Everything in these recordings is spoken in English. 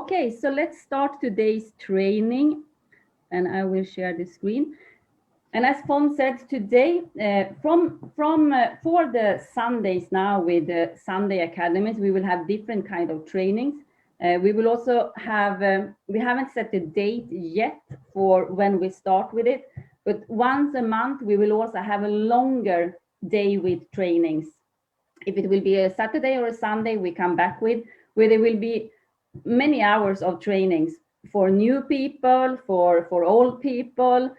Okay, so let's start today's training, and I will share the screen. And as Fon said today, for the Sundays now with the Sunday Academies, we will have different kind of trainings. We will also have, we haven't set a date yet for when we start with it, but once a month we will also have a longer day with trainings. If it will be a Saturday or a Sunday, we come back with, where there will be many hours of trainings for new people, for old people.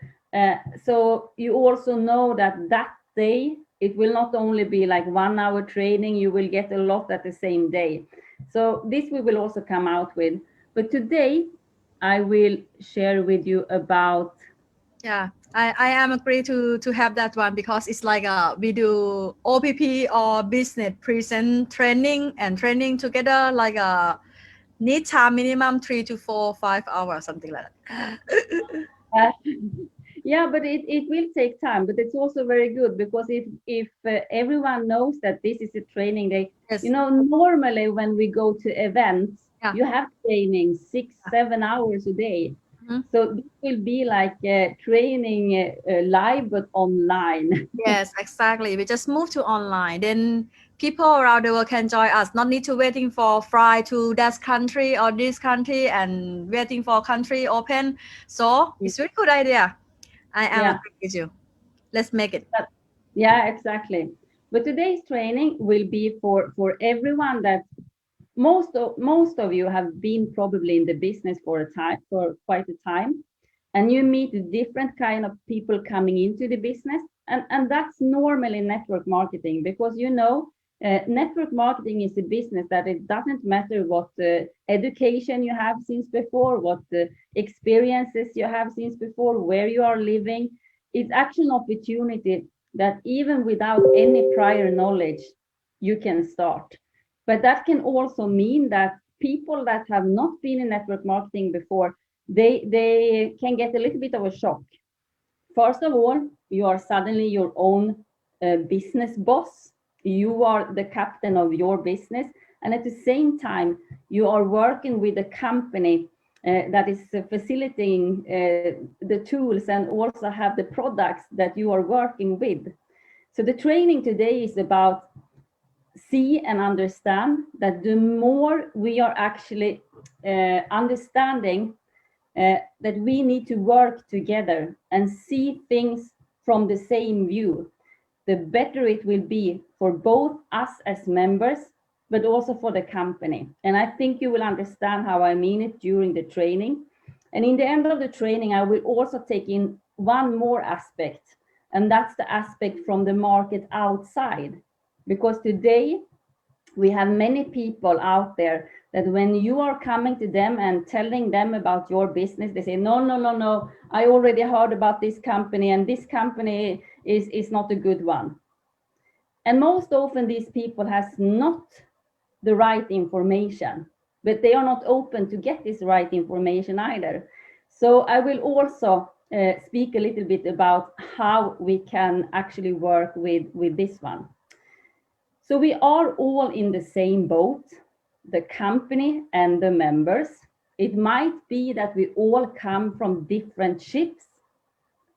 So you also know that that day, it will not only be like 1 hour training, you will get a lot at the same day. So this we will also come out with. But today I will share with you about. Yeah, I am agree to have that one, because it's like we do OPP or business present training and training together, like need time minimum 3 to 4, 5 hours, something like that. Yeah, but it will take time, but it's also very good, because if everyone knows that this is a training day, Yes. you know, normally when we go to events, Yeah. you have training 6-7 hours a day. So this will be like training live but online. Yes, exactly. We just move to online. Then people around the world can join us. Not need to waiting for flight to that country or this country and waiting for country open. So it's a very good idea. I am Yeah. agree with you. Let's make it. Yeah, exactly. But today's training will be for everyone that most of you have been probably in the business for quite a time, and you meet different kind of people coming into the business, and that's normally network marketing, because you know, network marketing is a business that it doesn't matter what education you have since before, what experiences you have since before, where you are living. It's actually an opportunity that even without any prior knowledge you can start. But that can also mean that people that have not been in network marketing before, they can get a little bit of a shock. First of all, you are suddenly your own business boss. You are the captain of your business. And at the same time, you are working with a company that is facilitating the tools and also have the products that you are working with. So the training today is about see and understand that the more we are actually understanding that we need to work together and see things from the same view, the better it will be for both us as members, but also for the company. And I think you will understand how I mean it during the training. And in the end of the training, I will also take in one more aspect, and that's the aspect from the market outside. Because today we have many people out there that when you are coming to them and telling them about your business, they say, no, no, no, no, I already heard about this company, and this company is not a good one. And most often these people has not the right information, but they are not open to get this right information either. So I will also speak a little bit about how we can actually work with this one. So we are all in the same boat, the company and the members. It might be that we all come from different ships,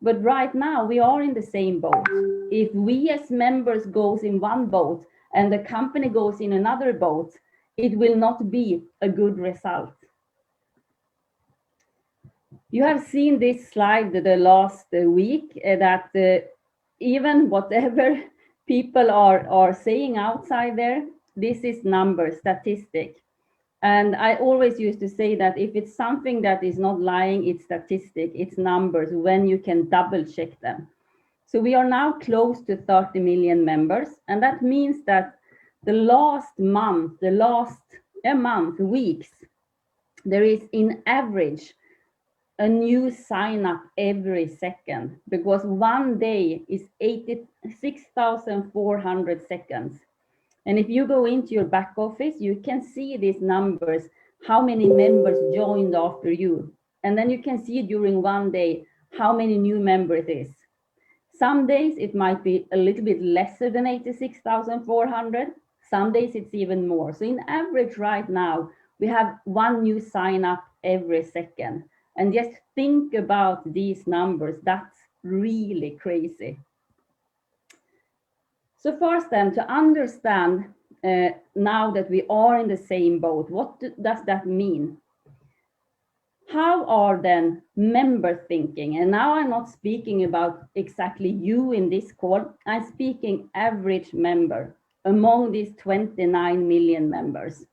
but right now we are in the same boat. If we as members goes in one boat and the company goes in another boat, it will not be a good result. You have seen this slide the last week that even whatever people are saying outside there, this is number, statistic. And I always used to say that if it's something that is not lying, it's statistic, it's numbers, when you can double check them. So we are now close to 30 million members. And that means that the last month, weeks, there is in average a new sign up every second, because one day is 86,400 seconds. And if you go into your back office, you can see these numbers, how many members joined after you. And then you can see during one day how many new members it is. Some days it might be a little bit lesser than 86,400. Some days it's even more. So in average right now, We have one new sign up every second. And just think about these numbers. That's really crazy. So first then, to understand now that we are in the same boat, what does that mean? How are then members thinking? And now I'm not speaking about exactly you in this call. I'm speaking average member among these 29 million members.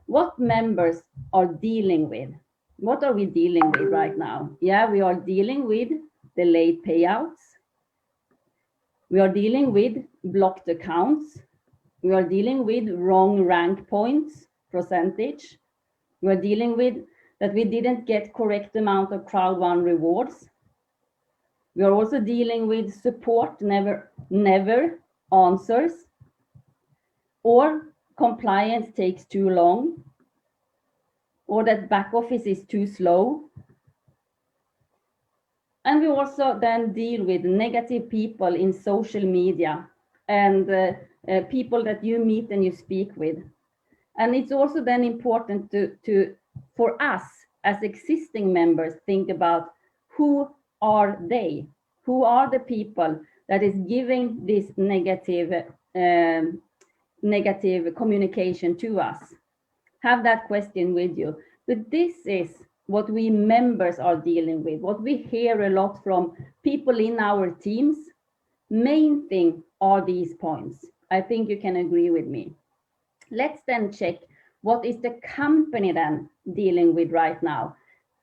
What members are dealing with? What are we dealing with right now? Yeah, we are dealing with the late payouts. We are dealing with blocked accounts. We are dealing with wrong rank points, percentage. We are dealing with that we didn't get correct amount of CROWD1 rewards. We are also dealing with support never answers, or compliance takes too long, or that back office is too slow. And we also then deal with negative people in social media and people that you meet and you speak with. And it's also then important for us as existing members think about who are they? Who are the people that is giving this negative communication to us? Have that question with you. But this is what we members are dealing with, what we hear a lot from people in our teams. Main thing are these points. I think you can agree with me. Let's then check what is the company then dealing with right now.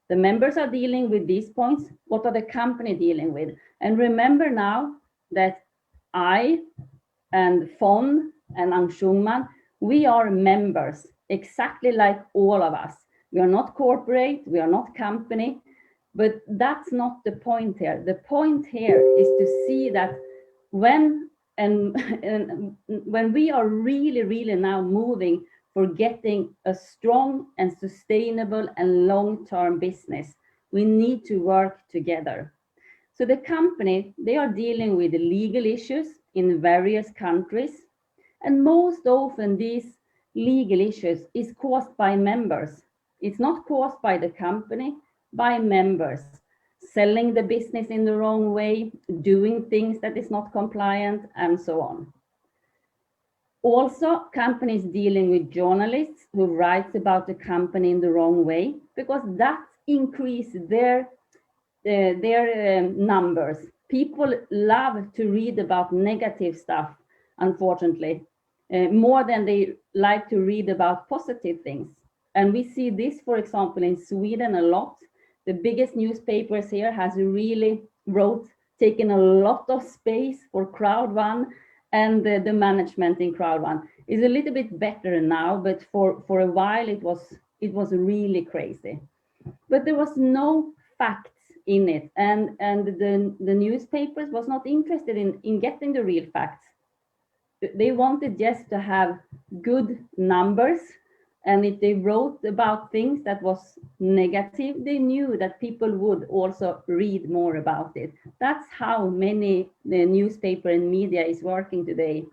The members are dealing with these points. What are the company dealing with? And remember now that I and Fon and Ang Schungman, we are members exactly like all of us. We are not corporate, we are not company, but that's not the point here. The point here is to see that when we are really now moving for getting a strong and sustainable and long-term business, we need to work together. So the company, they are dealing with legal issues in various countries, and most often these legal issues is caused by members. It's not caused by the company, by members selling the business in the wrong way, doing things that is not compliant, and so on. Also, companies dealing with journalists who write about the company in the wrong way, because that increases their numbers. People love to read about negative stuff, unfortunately, more than they like to read about positive things. And we see this, for example, in Sweden a lot. The biggest newspapers here has really taken a lot of space for CROWD1, and the management in CROWD1 is a little bit better now, but for a while it was really crazy. But there was no facts in it, and the newspapers was not interested in getting the real facts. They wanted just to have good numbers, and if they wrote about things that was negative, they knew that people would also read more about it. That's how many the newspaper and media is working today.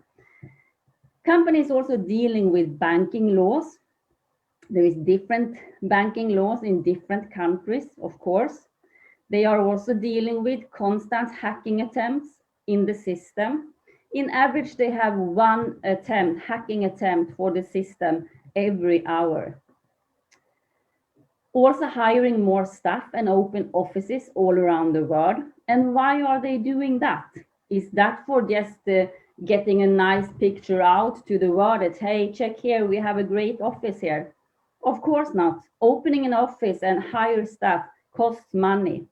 Companies also dealing with banking laws. There is different banking laws in different countries, of course. They are also dealing with constant hacking attempts in the system. In average, they have one hacking attempt for the system every hour. Also hiring more staff and open offices all around the world. And why are they doing that? Is that for just getting a nice picture out to the world that, hey, check here, we have a great office here? Of course not. Opening an office and hire staff costs money.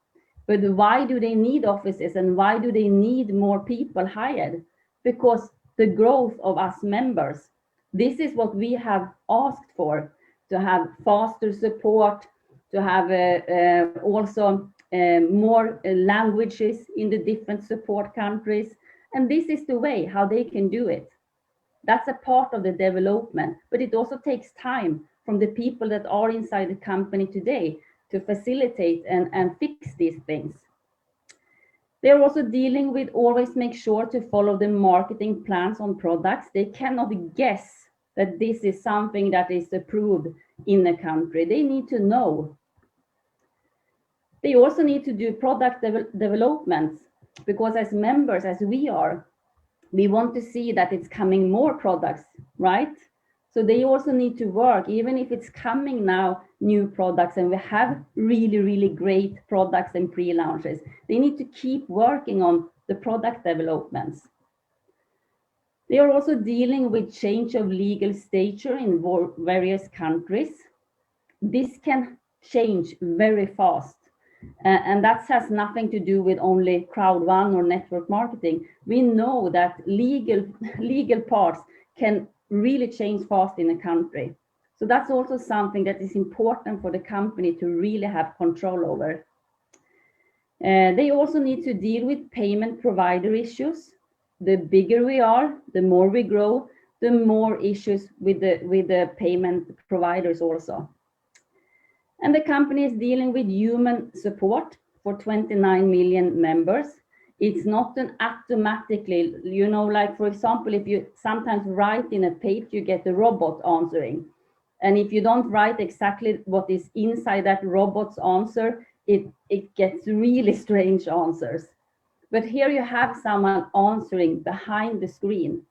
But why do they need offices, and why do they need more people hired? Because the growth of us members, this is what we have asked for, to have faster support, to have also more languages in the different support countries. And this is the way how they can do it. That's a part of the development, but it also takes time from the people that are inside the company today to facilitate and fix these things. They're also dealing with always make sure to follow the marketing plans on products. They cannot guess that this is something that is approved in a country. They need to know. They also need to do product developments, because as members, as we are, we want to see that it's coming more products, right? So they also need to work, even if it's coming now new products and we have really, really great products and pre-launches, they need to keep working on the product developments. They are also dealing with change of legal stature in various countries. This can change very fast. And that has nothing to do with only CROWD1 or network marketing. We know that legal parts can really change fast in a country. So that's also something that is important for the company to really have control over. They also need to deal with payment provider issues. The bigger we are, the more we grow, the more issues with the payment providers also. And the company is dealing with human support for 29 million members. It's not an automatically, you know, like for example, if you sometimes write in a page, you get a robot answering. And if you don't write exactly what is inside that robot's answer, it gets really strange answers. But here you have someone answering behind the screen.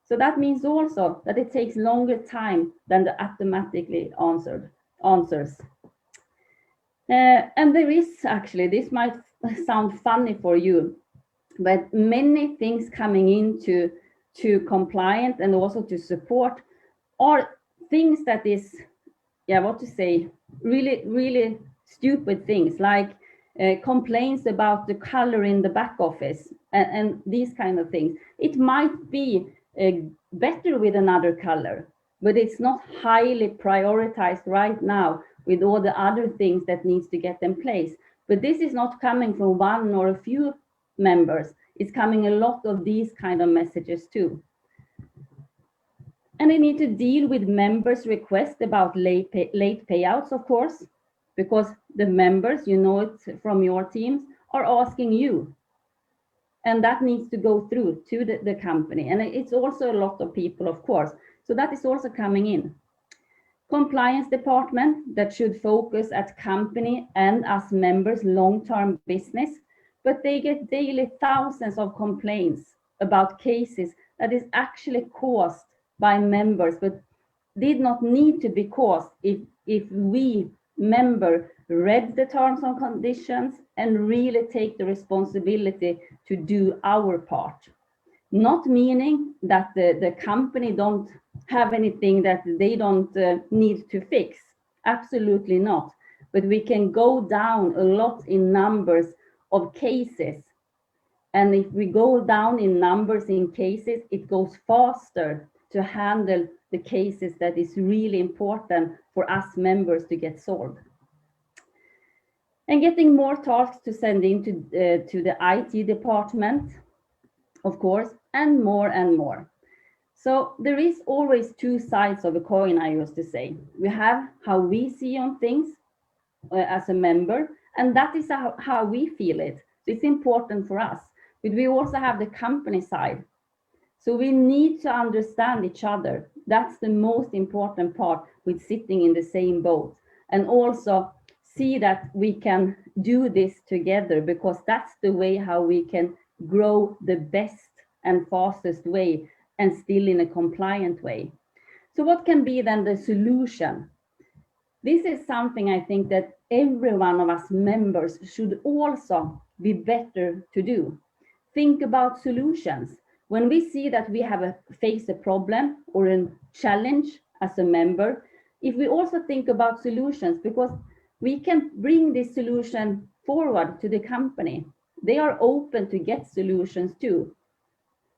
So that means also that it takes longer time than the automatically answers. And there is actually, this might sound funny for you, but many things coming into compliance and also to support are things that is, really, really stupid things, like complaints about the color in the back office and these kind of things. It might be better with another color, but it's not highly prioritized right now with all the other things that needs to get in place. But this is not coming from one or a few members. It's coming a lot of these kind of messages too. And they need to deal with members' requests about late payouts, of course, because the members, you know it from your teams, are asking you. And that needs to go through to the company. And it's also a lot of people, of course. So that is also coming in. Compliance department that should focus at company and us members long-term business, but they get daily thousands of complaints about cases that is actually caused by members, but did not need to be caused if we member read the terms and conditions and really take the responsibility to do our part. Not meaning that the company don't have anything that they don't need to fix. Absolutely not. But we can go down a lot in numbers of cases. And if we go down in numbers in cases, it goes faster to handle the cases that is really important for us members to get solved. And getting more tasks to send into to the IT department, of course, and more and more. So there is always two sides of a coin, I used to say. We have how we see on things as a member, and that is how we feel it. So it's important for us. But we also have the company side. So we need to understand each other. That's the most important part with sitting in the same boat. And also see that we can do this together, because that's the way how we can grow the best and fastest way and still in a compliant way. So what can be then the solution? This is something I think that every one of us members should also be better to do. Think about solutions. When we see that we have face a problem or a challenge as a member, if we also think about solutions, because we can bring this solution forward to the company. They are open to get solutions too.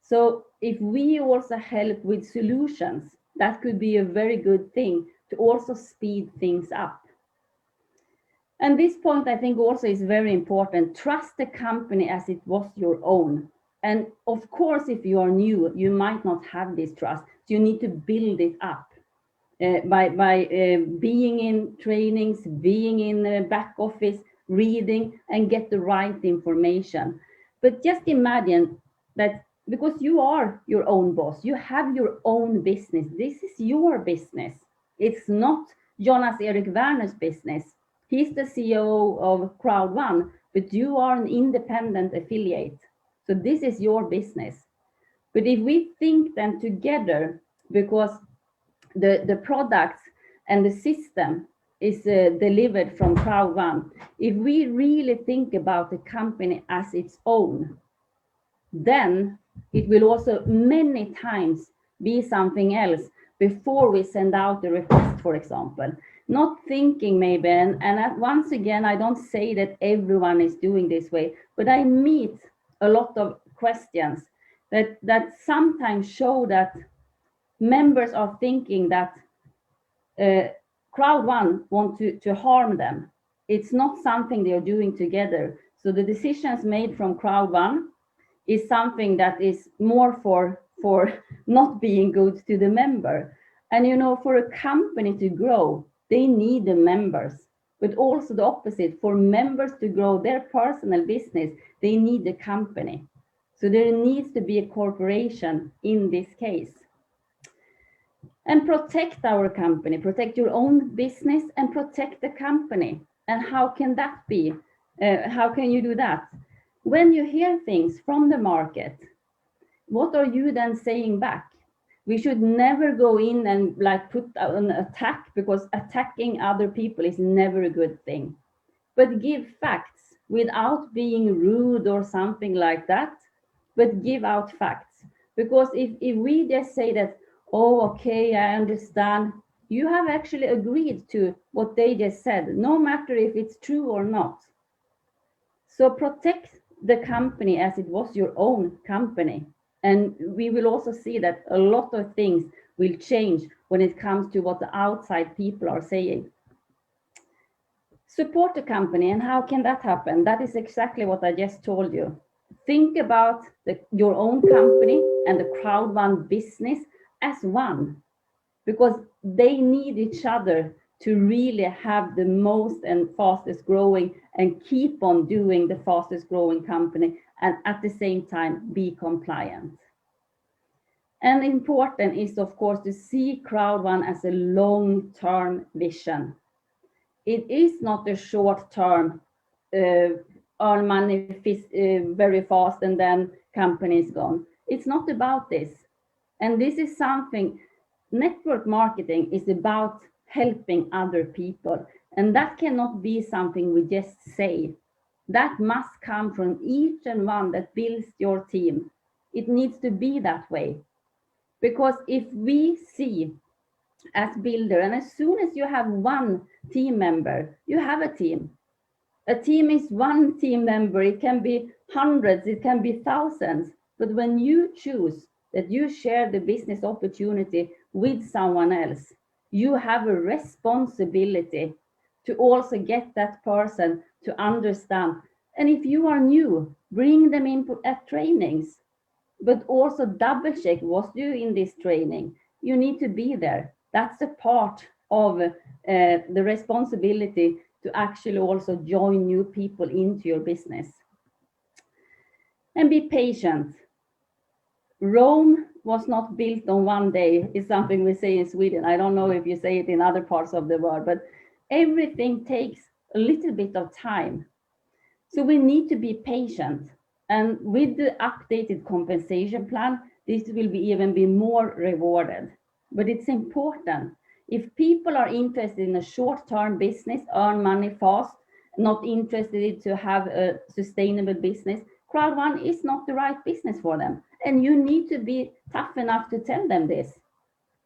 So if we also help with solutions, that could be a very good thing to also speed things up. And this point, I think, also is very important. Trust the company as it was your own. And of course, if you are new, you might not have this trust. So you need to build it up by being in trainings, being in the back office, reading and get the right information. But just imagine that because you are your own boss. You have your own business. This is your business. It's not Jonas Erik Werner's business. He's the CEO of CROWD1, but you are an independent affiliate. So this is your business. But if we think then together, because the products and the system is delivered from CROWD1, if we really think about the company as its own, then it will also many times be something else before we send out the request, for example. Not thinking maybe, and once again, I don't say that everyone is doing this way, but I meet a lot of questions that sometimes show that members are thinking that CROWD1 want to harm them. It's not something they are doing together. So the decisions made from CROWD1 is something that is more for not being good to the member. And you know, for a company to grow, they need the members, but also the opposite. For members to grow their personal business, they need the company. So there needs to be a corporation in this case. And protect our company, protect your own business and protect the company. And how can that be? How can you do that? When you hear things from the market, what are you then saying back? We should never go in and like put an attack, because attacking other people is never a good thing. But give facts without being rude or something like that, but give out facts. Because if we just say that, oh, okay, I understand, you have actually agreed to what they just said, no matter if it's true or not. So protect the company as it was your own company. And we will also see that a lot of things will change when it comes to what the outside people are saying. Support the company, and how can that happen? That is exactly what I just told you. Think about your own company and the CROWD1 business as one, because they need each other to really have the most and fastest growing and keep on doing the fastest growing company, and at the same time be compliant. And important is, of course, to see CROWD1 as a long-term vision. It is not a short-term earn money very fast and then company is gone. It's not about this. And this is something, network marketing is about helping other people. And that cannot be something we just say. That must come from each and one that builds your team. It needs to be that way. Because if we see as builder, and as soon as you have one team member, you have a team. A team is one team member. It can be hundreds, it can be thousands. But when you choose that you share the business opportunity with someone else, you have a responsibility to also get that person to understand. And if you are new, bring them in at trainings, but also double check, was you in this training? You need to be there. That's a part of the responsibility to actually also join new people into your business. And be patient. Rome was not built on one day, is something we say in Sweden. I don't know if you say it in other parts of the world, but everything takes a little bit of time. So we need to be patient. And with the updated compensation plan, this will even be more rewarded. But it's important. If people are interested in a short-term business, earn money fast, not interested to have a sustainable business, CROWD1 is not the right business for them. And you need to be tough enough to tell them this,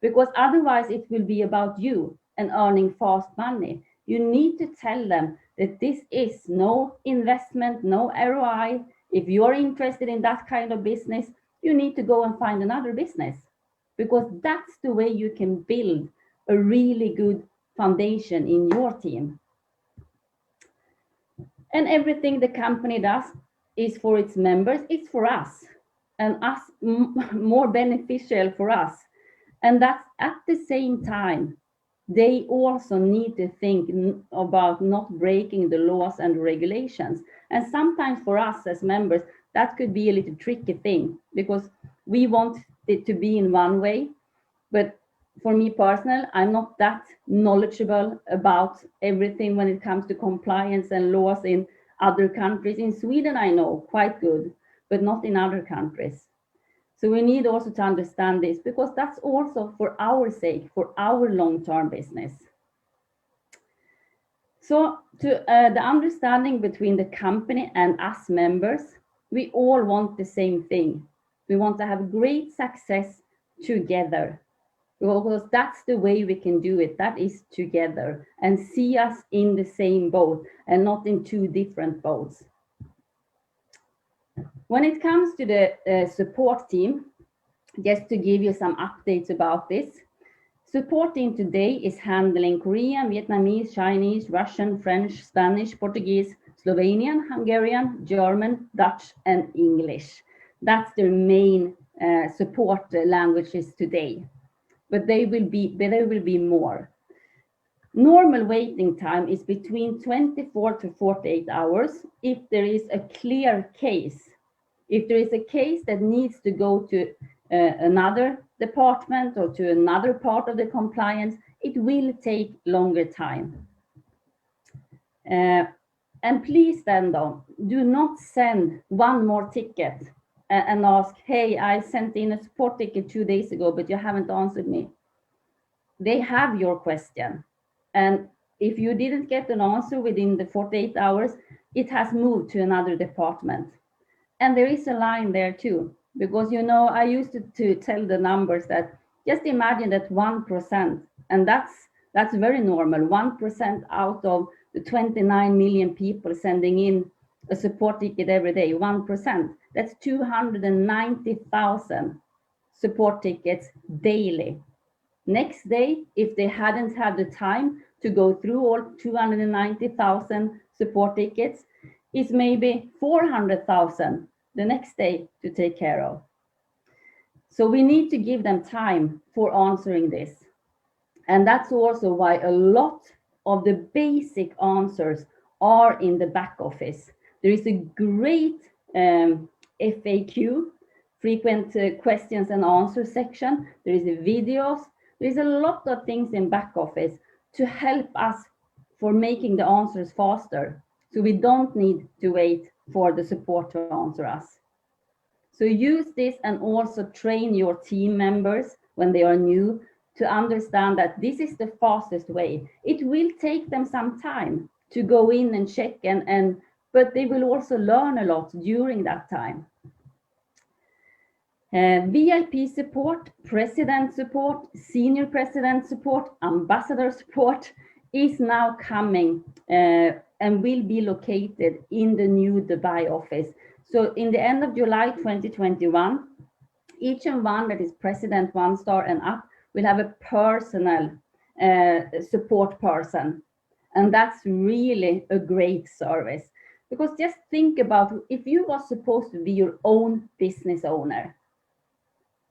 because otherwise it will be about you and earning fast money. You need to tell them that this is no investment, no ROI. If you're interested in that kind of business, you need to go and find another business, because that's the way you can build a really good foundation in your team. And everything the company does is for its members, it's for us, and us more beneficial for us. And that's at the same time, they also need to think about not breaking the laws and regulations. And sometimes for us as members, that could be a little tricky thing, because we want it to be in one way, but for me personally, I'm not that knowledgeable about everything when it comes to compliance and laws in other countries. In Sweden, I know quite good, but not in other countries. So we need also to understand this, because that's also for our sake, for our long-term business. So to the understanding between the company and us members, we all want the same thing. We want to have great success together, because that's the way we can do it. That is together, and see us in the same boat and not in two different boats. When it comes to the support team, just to give you some updates about this, support team today is handling Korean, Vietnamese, Chinese, Russian, French, Spanish, Portuguese, Slovenian, Hungarian, German, Dutch, and English. That's their main support languages today. But there will be more. Normal waiting time is between 24 to 48 hours if there is a clear case. If there is a case that needs to go to another department or to another part of the compliance, it will take longer time. And please then do not send one more ticket and ask, hey, I sent in a support ticket 2 days ago, but you haven't answered me. They have your question. And if you didn't get an answer within the 48 hours, it has moved to another department. And there is a line there too, because, you know, I used to tell the numbers that just imagine that 1%, and that's very normal, 1% out of the 29 million people sending in a support ticket every day, 1%, that's 290,000 support tickets daily. Next day, if they hadn't had the time to go through all 290,000 support tickets, is maybe 400,000 the next day to take care of. So we need to give them time for answering this. And that's also why a lot of the basic answers are in the back office. There is a great FAQ, frequent questions and answers section. There is videos. There is a lot of things in back office to help us for making the answers faster. So we don't need to wait for the support to answer us. So use this and also train your team members when they are new to understand that this is the fastest way. It will take them some time to go in and check, but they will also learn a lot during that time. VIP support, president support, senior president support, ambassador support is now coming and will be located in the new Dubai office. So in the end of July 2021, each and one that is president 1-star and up will have a personal support person. And that's really a great service. Because just think about if you were supposed to be your own business owner,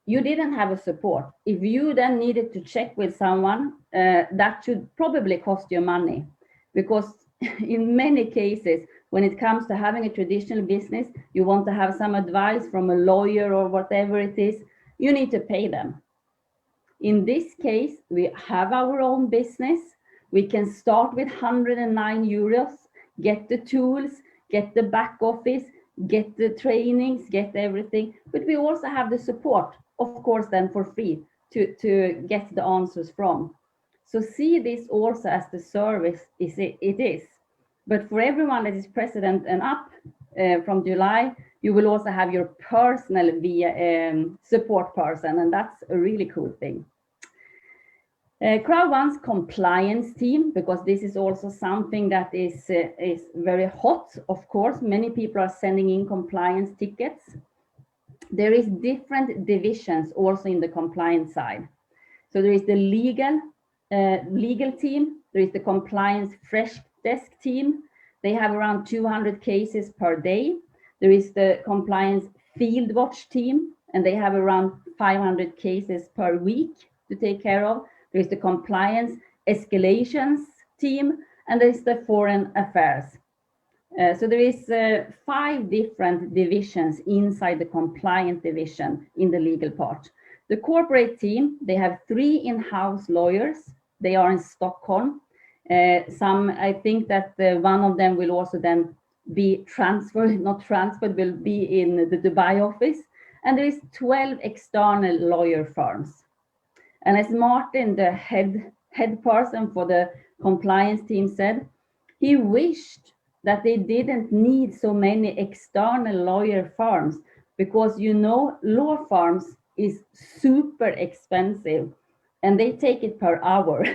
you didn't have a support. If you then needed to check with someone, that should probably cost you money, because in many cases, when it comes to having a traditional business, you want to have some advice from a lawyer or whatever it is, you need to pay them. In this case, we have our own business. We can start with 109 euros, get the tools, get the back office, get the trainings, get everything, but we also have the support, of course, then for free to get the answers from. So see this also as the service it is. But for everyone that is president and up from July, you will also have your personal support person, and that's a really cool thing. CROWD1's compliance team, because this is also something that is very hot, of course. Many people are sending in compliance tickets. There is different divisions also in the compliance side. So there is the legal team, there is the compliance fresh desk team. They have around 200 cases per day. There is the compliance field watch team, and they have around 500 cases per week to take care of. There is the compliance escalations team, and there is the foreign affairs. So there is 5 different divisions inside the compliance division in the legal part. The corporate team, they have 3 in-house lawyers. They are in Stockholm. I think that one of them will also then be transferred, not transferred, will be in the Dubai office. And there is 12 external lawyer firms. And as Martin, the head person for the compliance team said, he wished that they didn't need so many external lawyer firms because, you know, law firms is super expensive and they take it per hour.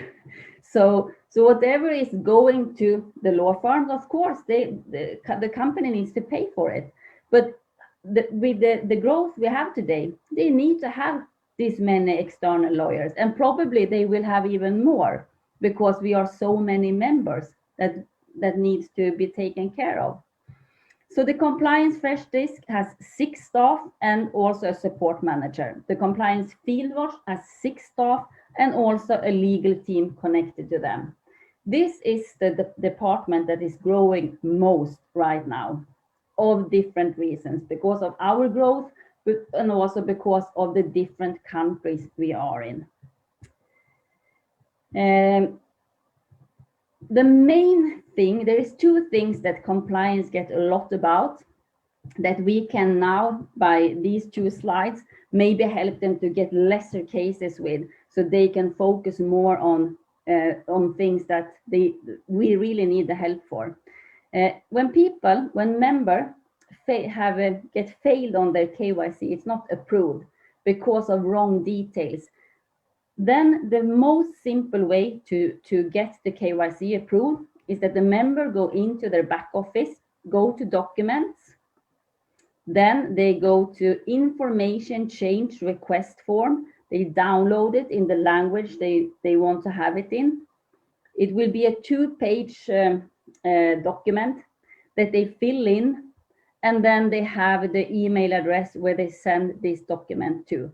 So whatever is going to the law firms, of course, the company needs to pay for it. But with the growth we have today, they need to have this many external lawyers, and probably they will have even more because we are so many members that needs to be taken care of. So the compliance fresh desk has 6 staff and also a support manager. The compliance field watch has 6 staff and also a legal team connected to them. This is the department that is growing most right now, of different reasons, because of our growth, but and also because of the different countries we are in. The main thing, there is 2 things that compliance get a lot about that we can now, by these 2 slides, maybe help them to get lesser cases with, so they can focus more on things that we really need the help for. When member get failed on their KYC, it's not approved because of wrong details, then the most simple way to get the KYC approved is that the member go into their back office, go to documents, then they go to information change request form, they download it in the language they want to have it in. It will be a 2-page document that they fill in, and then they have the email address where they send this document to.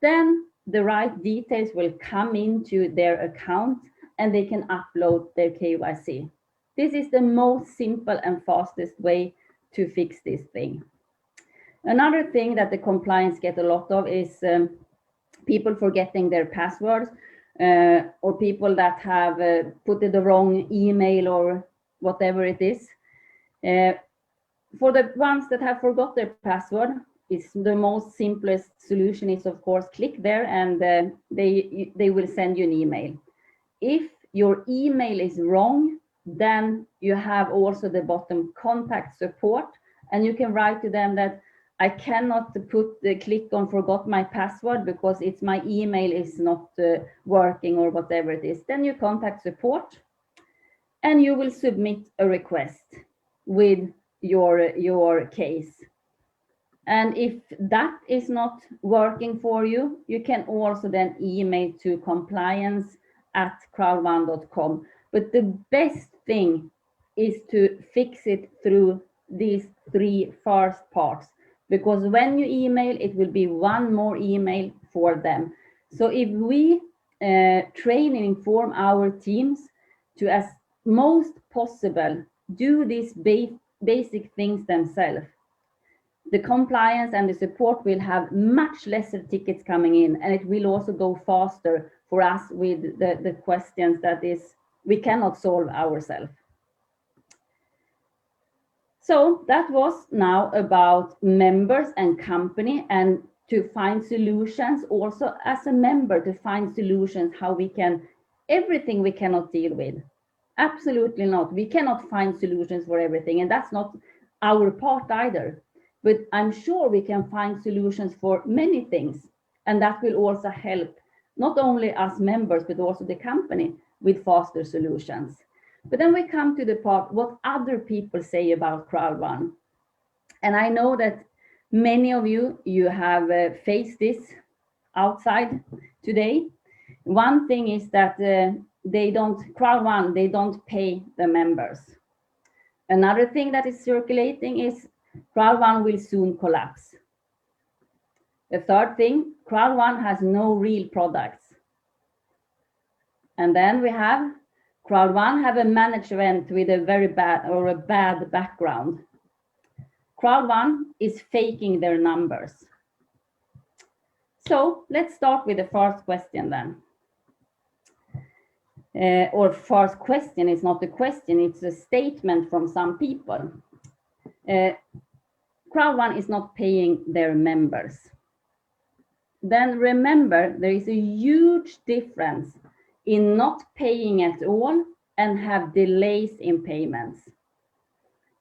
Then the right details will come into their account and they can upload their KYC. This is the most simple and fastest way to fix this thing. Another thing that the compliance get a lot of is people forgetting their passwords, or people that have put in the wrong email or whatever it is. For the ones that have forgot their password, it's the most simplest solution is, of course, click there and they will send you an email. If your email is wrong, then you have also the bottom contact support, and you can write to them that I cannot click on forgot my password because it's my email is not working or whatever it is. Then you contact support and you will submit a request with your case. And if that is not working for you, you can also then email to compliance@crowd1.com. But the best thing is to fix it through these 3 first parts, because when you email, it will be one more email for them. So if we train and inform our teams to, as most possible, do these basic things themselves, the compliance and the support will have much lesser tickets coming in, and it will also go faster for us with the questions that we cannot solve ourselves. So that was now about members and company, and to find solutions also as a member, to find solutions how we can, everything we cannot deal with. Absolutely not. We cannot find solutions for everything, and that's not our part either. But I'm sure we can find solutions for many things, and that will also help not only us members, but also the company with faster solutions. But then we come to the part, what other people say about Crowd1. And I know that many of you have faced this outside today. One thing is that Crowd1, they don't pay the members. Another thing that is circulating is Crowd1 will soon collapse. The third thing, Crowd1 has no real products. And then we have CROWD1 have a management with a very bad background. CROWD1 is faking their numbers. So let's start with the first question then. Or first question is not a question, it's a statement from some people. CROWD1 is not paying their members. Then remember, there is a huge difference in not paying at all and have delays in payments.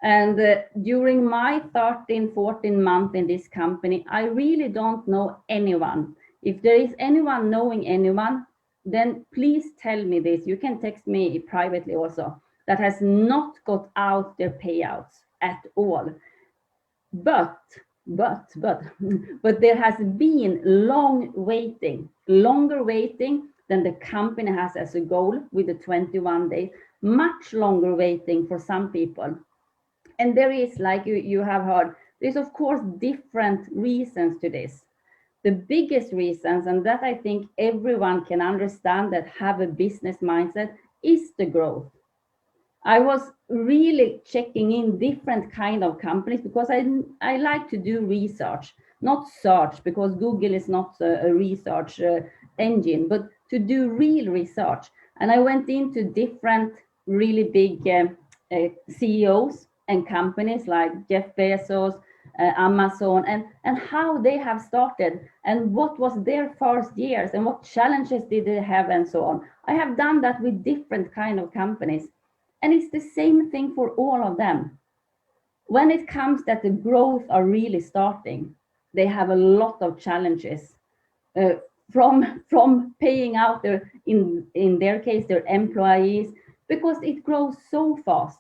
And during my 13, 14 months in this company, I really don't know anyone. If there is anyone knowing anyone, then please tell me this. You can text me privately also, that has not got out their payouts at all. But there has been longer waiting than the company has as a goal with the 21 days, much longer waiting for some people. And there is, like you have heard, there's of course different reasons to this. The biggest reasons, and that I think everyone can understand that have a business mindset, is the growth. I was really checking in different kind of companies because I like to do research, not search, because Google is not a research engine, but to do real research. And I went into different really big CEOs and companies like Jeff Bezos, Amazon, and how they have started and what was their first years and what challenges did they have and so on. I have done that with different kind of companies. And it's the same thing for all of them. When it comes that the growth are really starting, they have a lot of challenges from paying out their, in their case, their employees, because it grows so fast.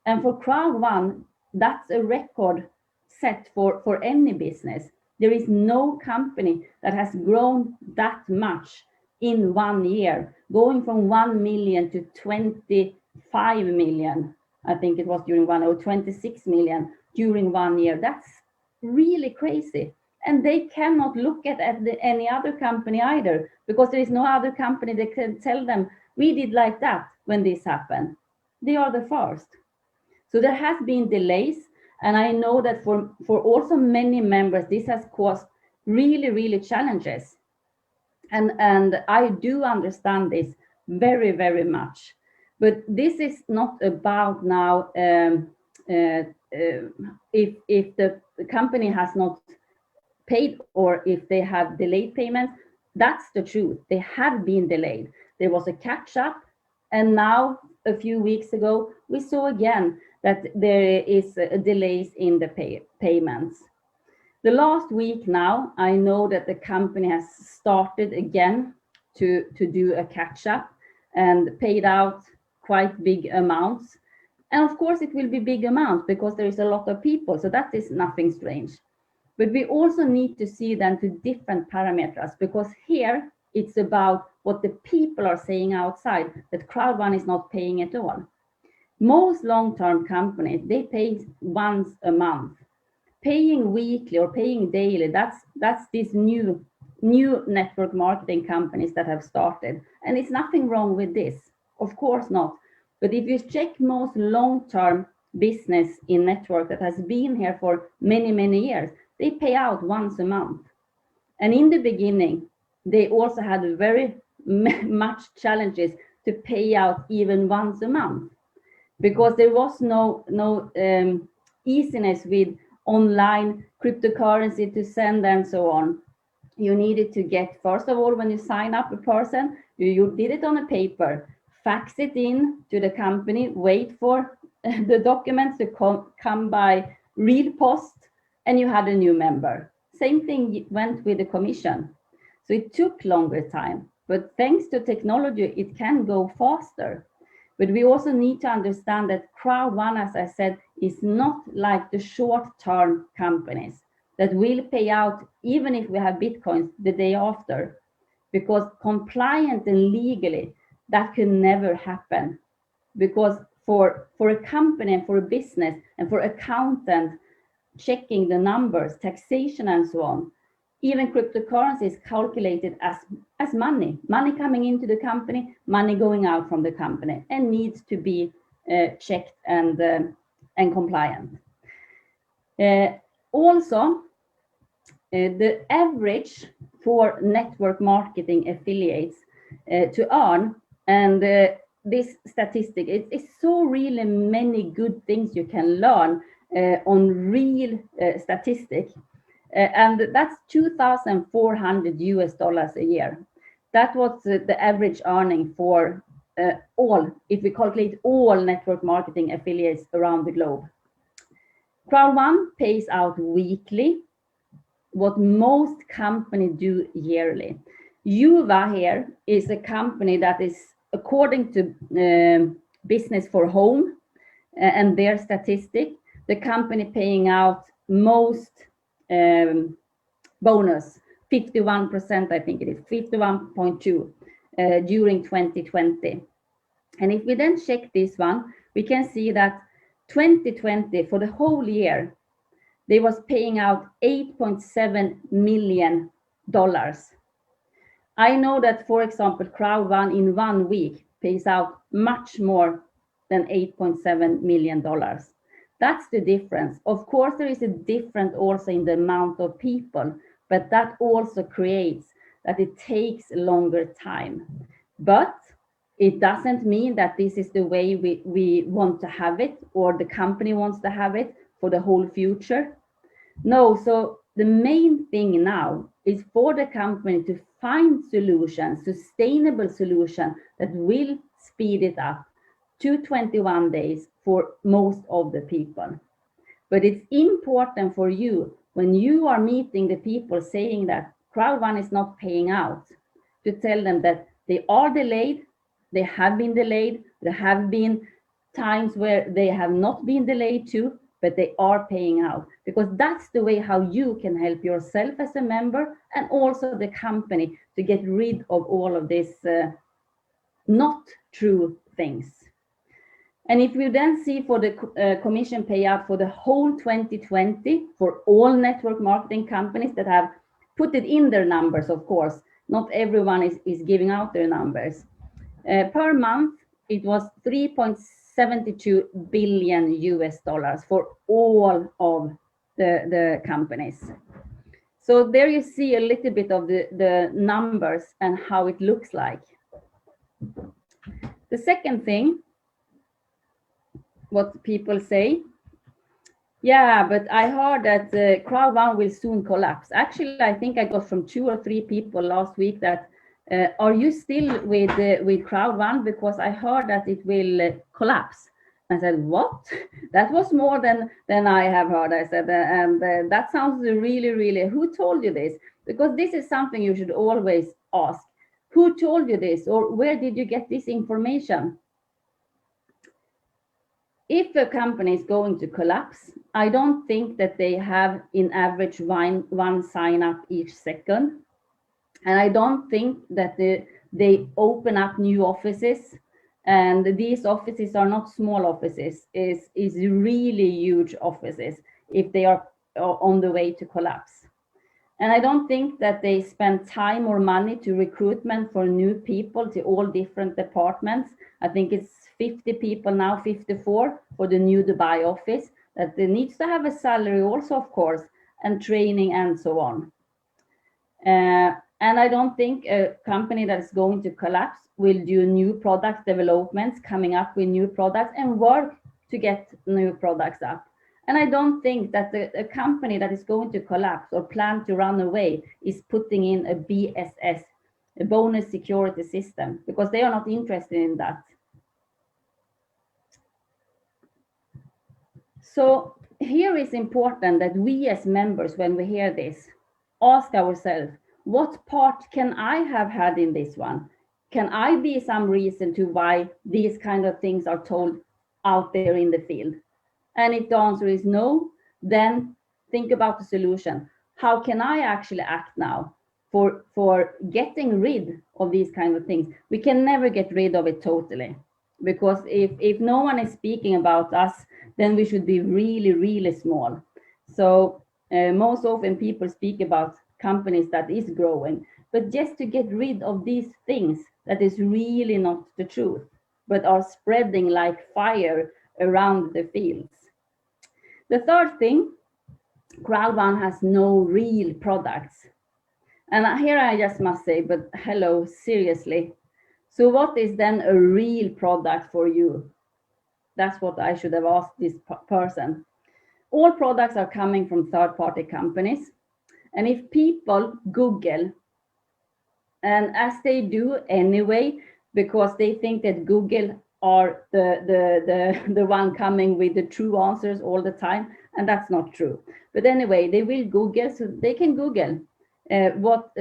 And for CROWD1, that's a record set for any business. There is no company that has grown that much in 1 year, going from 1 million to 25 million, I think it was during 1 or 26 million during 1 year. That's really crazy. And they cannot look at any other company either, because there is no other company that can tell them, we did like that when this happened. They are the first. So there has been delays. And I know that for also many members, this has caused really, really challenges. And I do understand this very, very much. But this is not about now if the company has not paid or if they have delayed payments. That's the truth. They have been delayed. There was a catch up. And now a few weeks ago, we saw again that there is delays in the payments. The last week now, I know that the company has started again to do a catch up and paid out quite big amounts. And of course it will be big amounts because there is a lot of people. So that is nothing strange. But we also need to see then to different parameters, because here it's about what the people are saying outside, that CROWD1 is not paying at all. Most long-term companies, they pay once a month. Paying weekly or paying daily, that's these new network marketing companies that have started. And it's nothing wrong with this, of course not. But if you check most long-term business in network that has been here for many, many years, they pay out once a month. And in the beginning, they also had very much challenges to pay out even once a month, because there was no easiness with online cryptocurrency to send and so on. You needed to get, first of all, when you sign up a person, you did it on a paper, fax it in to the company, wait for the documents to come by real post, and you had a new member. Same thing went with the commission. So it took longer time, but thanks to technology, it can go faster. But we also need to understand that CROWD1, as I said, is not like the short-term companies that will pay out even if we have Bitcoins the day after, because compliant and legally, that can never happen. Because for a company and for a business and for accountant checking the numbers, taxation and so on, Even cryptocurrency is calculated as money coming into the company, money going out from the company, and needs to be checked and compliant. Also, the average for network marketing affiliates to earn, and this statistic, it's so really many good things you can learn on real statistic, and that's $2,400 a year. That was the average earning for all, if we calculate all network marketing affiliates around the globe. CROWD1 pays out weekly, what most companies do yearly. Juva here is a company that is, according to Business for Home and their statistic, the company paying out most bonus, 51%, I think it is, 51.2 during 2020. And if we then check this one, we can see that 2020, for the whole year, they was paying out $8.7 million. I know that, for example, CROWD1 in 1 week pays out much more than $8.7 million. That's the difference. Of course, there is a difference also in the amount of people, but that also creates that it takes longer time. But it doesn't mean that this is the way we want to have it, or the company wants to have it for the whole future. No, so the main thing now is for the company to find solutions, sustainable solutions that will speed it up to 21 days for most of the people. But it's important for you, when you are meeting the people saying that CROWD1 is not paying out, to tell them that they are delayed, they have been delayed, there have been times where they have not been delayed too, but they are paying out, because that's the way how you can help yourself as a member and also the company to get rid of all of this not true things. And if you then see for the commission payout for the whole 2020 for all network marketing companies that have put it in their numbers, of course, not everyone is giving out their numbers. Per month, it was $3.72 billion for all of the companies. So there you see a little bit of the numbers and how it looks like. The second thing, what people say, yeah, but I heard that CROWD1 will soon collapse. Actually, I think I got from 2 or 3 people last week that are you still with CROWD1, because I heard that it will collapse. I said, what? That was more than I have heard. I said, and that sounds really, who told you this? Because this is something you should always ask. Who told you this, or where did you get this information? If a company is going to collapse, I don't think that they have in average one sign up each second. And I don't think that they open up new offices, and these offices are not small offices, is really huge offices if they are on the way to collapse. And I don't think that they spend time or money to recruitment for new people to all different departments. I think it's 50 people now, 54 for the new Dubai office, that they needs to have a salary also, of course, and training and so on. And I don't think a company that is going to collapse will do new product developments, coming up with new products and work to get new products up. And I don't think that a company that is going to collapse or plan to run away is putting in a BSS, a bonus security system, because they are not interested in that. So here is important that we as members, when we hear this, ask ourselves, what part can I have had in this one? Can I be some reason to why these kind of things are told out there in the field? And if the answer is no, then think about the solution. How can I actually act now for getting rid of these kind of things? We can never get rid of it totally, because if no one is speaking about us, then we should be really small. So most often people speak about companies that is growing, but just to get rid of these things that is really not the truth, but are spreading like fire around the fields. The third thing, CROWD1 has no real products. And here I just must say, but hello, seriously. So what is then a real product for you? That's what I should have asked this person. All products are coming from third-party companies. And if people Google, and as they do anyway, because they think that Google are the one coming with the true answers all the time, and that's not true. But anyway, they will Google, so they can Google what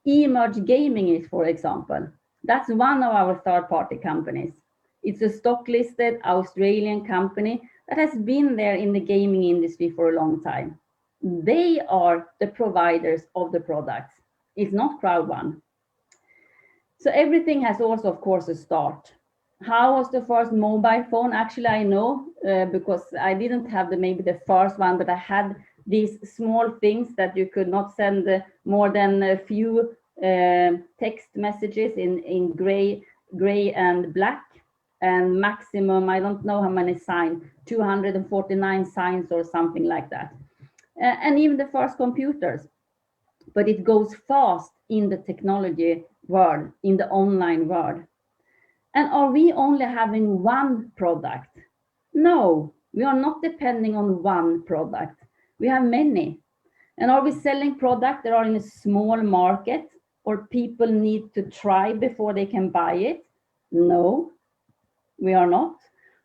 emerge gaming is, for example. That's one of our third-party companies. It's a stock-listed Australian company that has been there in the gaming industry for a long time. They are the providers of the products. It's not CROWD1. So everything has also, of course, a start. How was the first mobile phone? Actually, I know because I didn't have maybe the first one, but I had these small things that you could not send more than a few text messages in gray and black, and maximum, I don't know how many signs, 249 signs or something like that. And even the first computers. But it goes fast in the technology world, in the online world. And are we only having one product? No, we are not depending on one product. We have many. And are we selling products that are in a small market or people need to try before they can buy it? No, we are not.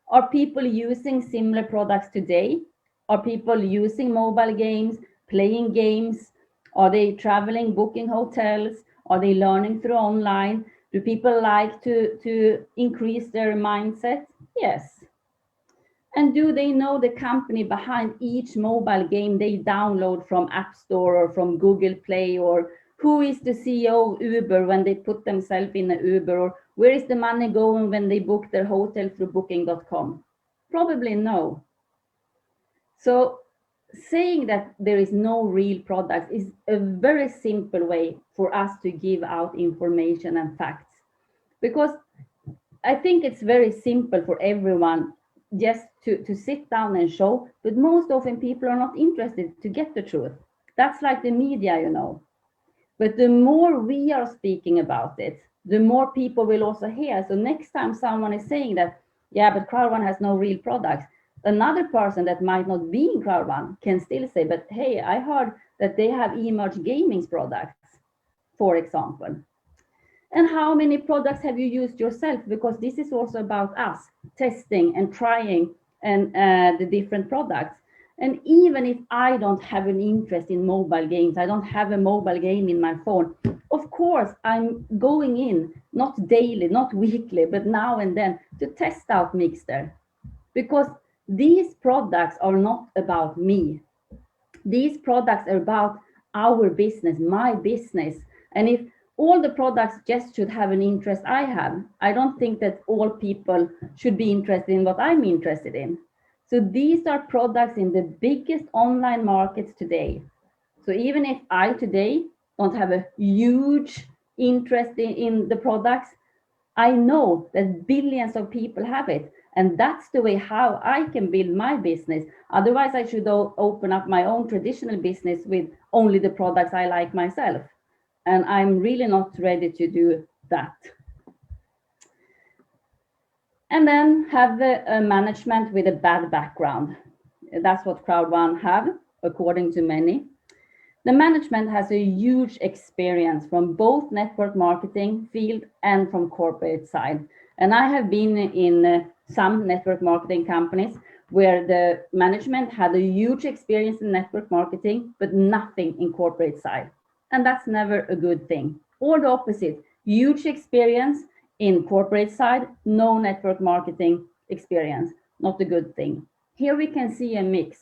Are people using similar products today? Are people using mobile games, playing games? Are they traveling, booking hotels? Are they learning through online? Do people like to increase their mindset? Yes. And do they know the company behind each mobile game they download from App Store or from Google Play? Or who is the CEO of Uber when they put themselves in an Uber? Or where is the money going when they book their hotel through booking.com? Probably no. So saying that there is no real product is a very simple way for us to give out information and facts, because I think it's very simple for everyone just to sit down and show, but most often people are not interested to get the truth. That's like the media, you know. But the more we are speaking about it, the more people will also hear. So next time someone is saying that, yeah, but CROWD1 has no real products, another person that might not be in CROWD1 can still say, but hey, I heard that they have emerged gaming's products, for example. And how many products have you used yourself? Because this is also about us testing and trying and the different products. And even if I don't have an interest in mobile games, I don't have a mobile game in my phone, of course, I'm going in, not daily, not weekly, but now and then to test out miggster. Because these products are not about me. These products are about our business, my business. And if all the products just should have an interest I have, I don't think that all people should be interested in what I'm interested in. So these are products in the biggest online markets today. So even if I today don't have a huge interest in the products, I know that billions of people have it. And that's the way how I can build my business. Otherwise, I should open up my own traditional business with only the products I like myself. And I'm really not ready to do that. And then have the management with a bad background. That's what CROWD1 have, according to many. The management has a huge experience from both network marketing field and from corporate side. And I have been in some network marketing companies where the management had a huge experience in network marketing, but nothing in corporate side. And that's never a good thing. Or the opposite, huge experience in corporate side, no network marketing experience, not a good thing. Here we can see a mix.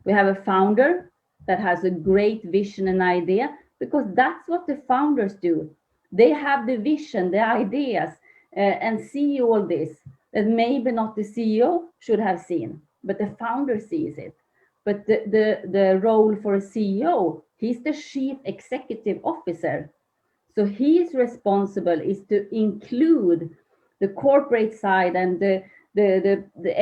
We have a founder that has a great vision and idea, because that's what the founders do. They have the vision, the ideas, and see all this that maybe not the CEO should have seen, but the founder sees it. but the role for a CEO, he's the chief executive officer. So his responsible is to include the corporate side and the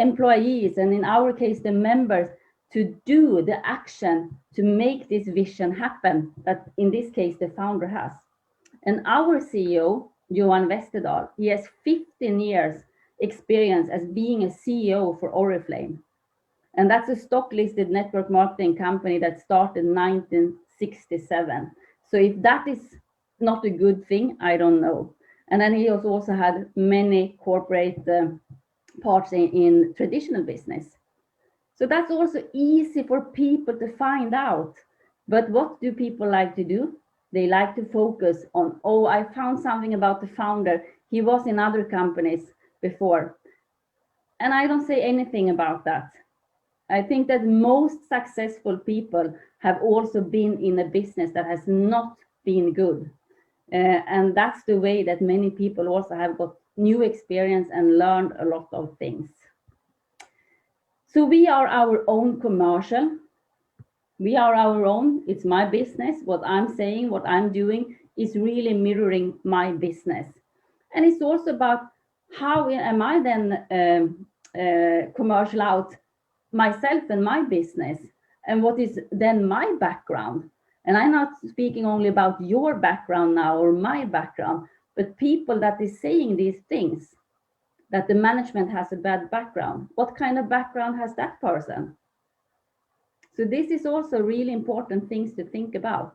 employees, and in our case, the members, to do the action to make this vision happen that in this case the founder has. And our CEO, Johan Westerdahl, he has 15 years experience as being a CEO for Oriflame. And that's a stock listed network marketing company that started in 1967. So if that is not a good thing, I don't know. And then he has also had many corporate parts in traditional business. So that's also easy for people to find out. But what do people like to do? They like to focus on, oh, I found something about the founder. He was in other companies before. And I don't say anything about that. I think that most successful people have also been in a business that has not been good. And that's the way that many people also have got new experience and learned a lot of things. So we are our own commercial. We are our own. It's my business. What I'm saying, what I'm doing is really mirroring my business. And it's also about how am I then commercial out myself and my business, and what is then my background. And I'm not speaking only about your background now or my background, but people that is saying these things, that the management has a bad background. What kind of background has that person? So this is also really important things to think about.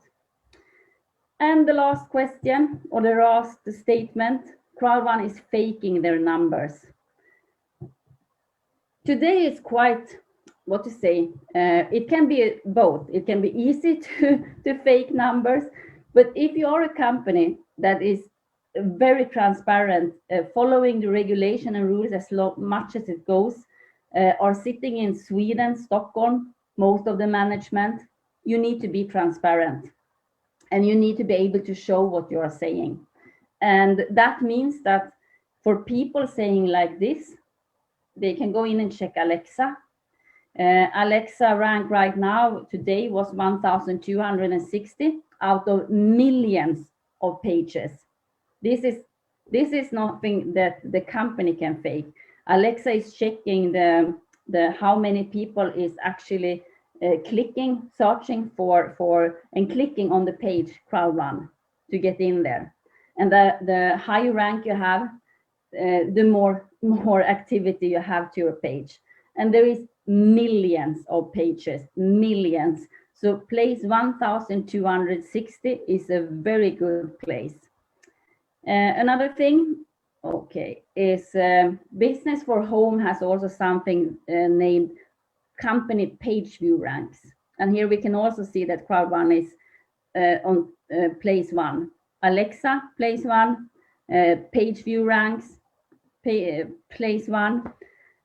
And the last question, or the last statement, CROWD1 is faking their numbers. Today is quite, what to say, it can be both. It can be easy to fake numbers, but if you are a company that is very transparent, following the regulation and rules as much as it goes, are sitting in Sweden, Stockholm, most of the management, you need to be transparent and you need to be able to show what you are saying. And that means that for people saying like this, they can go in and check Alexa. Alexa rank right now today was 1,260 out of millions of pages. This is nothing that the company can fake. Alexa is checking the how many people is actually clicking, searching for and clicking on the page CROWD1 to get in there. And the higher rank you have, the more activity you have to your page. And there is millions of pages, millions. So place 1,260 is a very good place. Another thing, okay, is Business for Home has also something named company page view ranks. And here we can also see that CROWD1 is on place 1. Alexa, place 1. Page view ranks, place 1.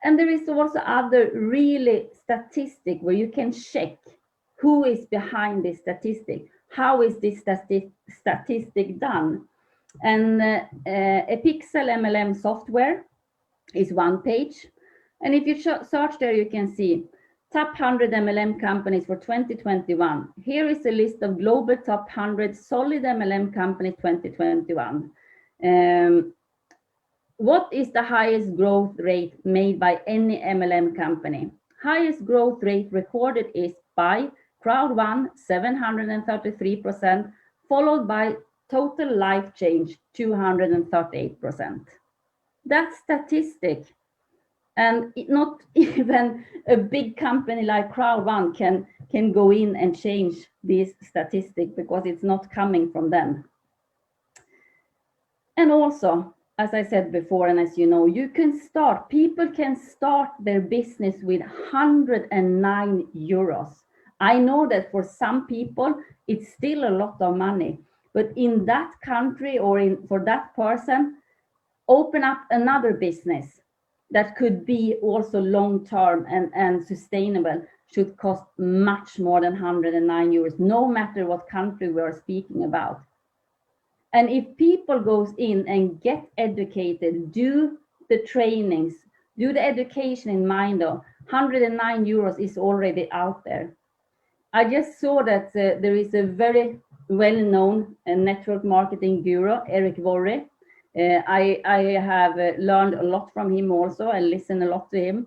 And there is also other really statistic where you can check who is behind this statistic. How is this statistic done? And a Pixel MLM software is one page. And if you search there, you can see top 100 MLM companies for 2021. Here is a list of global top 100 solid MLM companies 2021. What is the highest growth rate made by any MLM company? Highest growth rate recorded is by CROWD1, 733%, followed by Total Life Change, 238%. That's statistic. And not even a big company like CROWD1 can go in and change this statistic because it's not coming from them. And also, as I said before, and as you know, people can start their business with 109 euros. I know that for some people, it's still a lot of money, but in that country or for that person, open up another business that could be also long-term and sustainable should cost much more than 109 euros, no matter what country we are speaking about. And if people goes in and get educated, do the trainings, do the education in mind of 109 euros is already out there. I just saw that there is a very well-known network marketing guru, Eric Worre. I have learned a lot from him also. I listen a lot to him.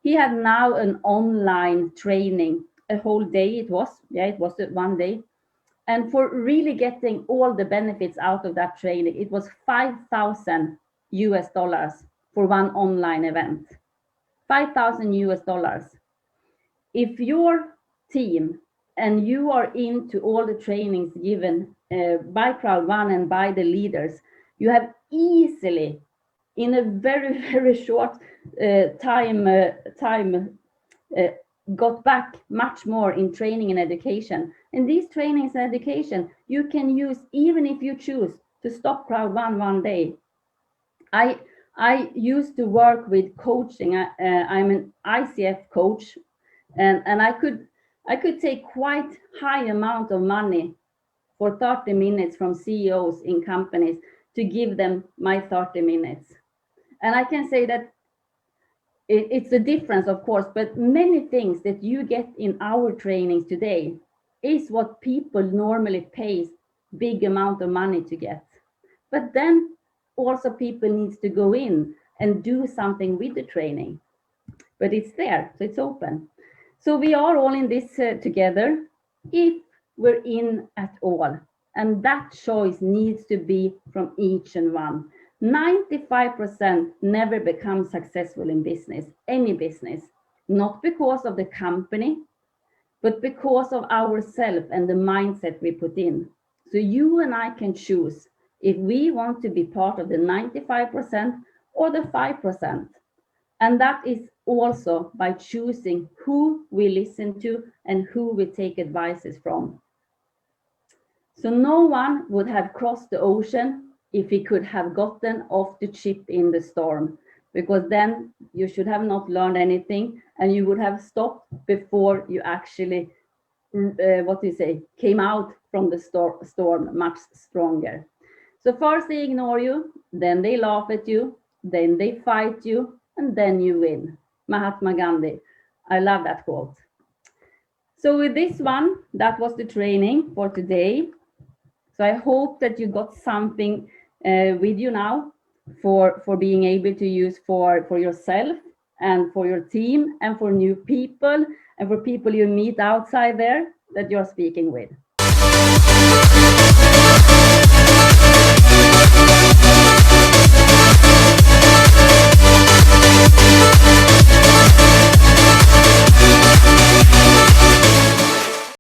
He had now an online training, a whole day it was. Yeah, it was 1 day. And for really getting all the benefits out of that training, it was 5,000 US dollars for one online event. 5,000 US dollars. If your team and you are into all the trainings given by CROWD1 and by the leaders, you have easily, in a very, very short time, got back much more in training and education. And these trainings and education you can use even if you choose to stop CROWD1 1 day. I used to work with coaching. I'm an ICF coach, and I could take quite high amount of money for 30 minutes from CEOs in companies to give them my 30 minutes. And I can say that it's a difference, of course, but many things that you get in our trainings today is what people normally pay big amount of money to get. But then also people needs to go in and do something with the training. But it's there, so it's open. So we are all in this together, if we're in at all. And that choice needs to be from each and one. 95% never become successful in business, any business, not because of the company, but because of ourselves and the mindset we put in. So you and I can choose if we want to be part of the 95% or the 5%. And that is also by choosing who we listen to and who we take advices from. So no one would have crossed the ocean if he could have gotten off the ship in the storm, because then you should have not learned anything and you would have stopped before you actually, came out from the storm much stronger. So first they ignore you, then they laugh at you, then they fight you, and then you win. Mahatma Gandhi. I love that quote. So with this one, that was the training for today. So I hope that you got something with you now for being able to use for yourself and for your team and for new people and for people you meet outside there that you're speaking with.